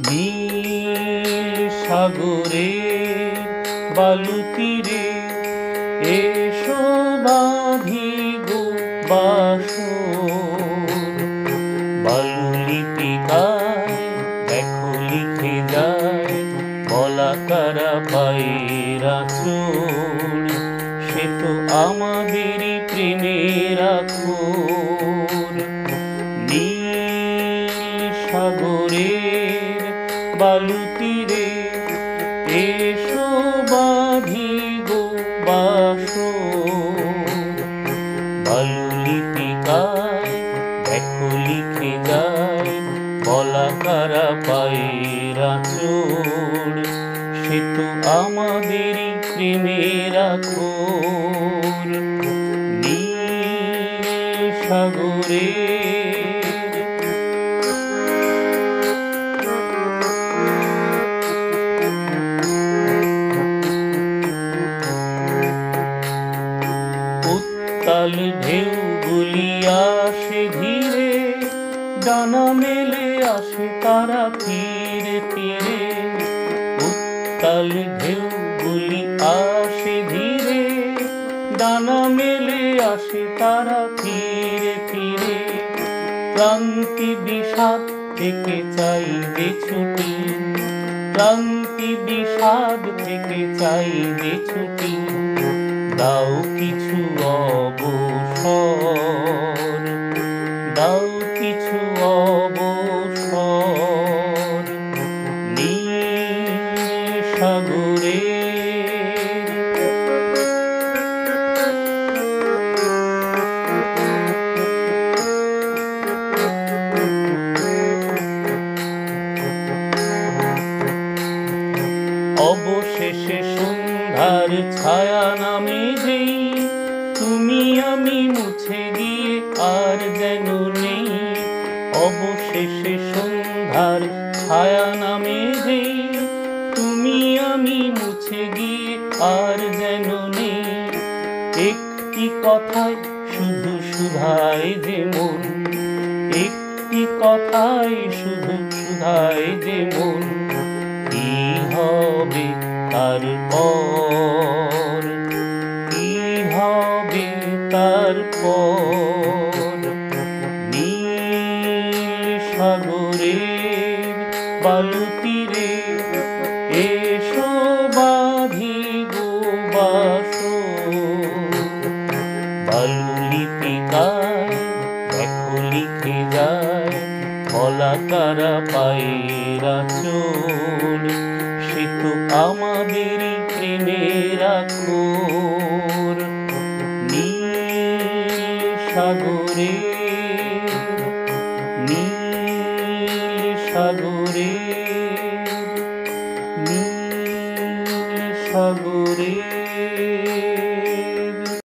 নীল সাগরের বালুতীরে এসো বাঁধিগো বাসর। বালুলিপিকায় দেখো লিখে যায় বলাকারা পায়ের আঁচড়। সে তো আমাদেরই প্রেমের আখর। নীল সাগরের বালুতীরে এসো বাঁধিগো বাসর। বালুলিপিকায় দেখো লিখে যায় বলাকারা পায়ের আঁচড়। সে তো আমাদেরই প্রেমের আখর। নীল সাগরের উত্তাল ঢেউগুলি আসে ধীরে, ডানা মেলে আসে তারা তীরে তীরে। উত্তাল ঢেউগুলি আসে ধীরে, ডানা মেলে আসে তারা তীরে তীরে। ক্লান্তি বিষাদ থেকে চাইবে ছুটি, ক্লান্তি বিষাদ থেকে চাইবে ছুটি। দাও কিছু অবসর, দাও কিছু অবসর। নীল সাগরের অবশেষে সন্ধ্যার ছায়া নামে যেই, তুমি আমি মুছে গিয়ে আর যেন নেই। অবশেষে সন্ধ্যার ছায়া নামে যেই, তুমি আমি মুছে গিয়ে আর যেন নেই। একটি কথায় শুধু শুধায় যে মন, একটি কথায় শুধু শুধায় যে মন। কি হবে তারপর, কি হবে তারপর। নীল সাগরের বালুতীরে এসো বাঁধিগো বাসর। বালুলিপিকায় দেখো লিখে যায় বলাকারা পায়ের আঁচড়। সে তো আমাদেরই প্রেমের আখর। নীল সাগরের, নীল সাগরের, নীল সাগর।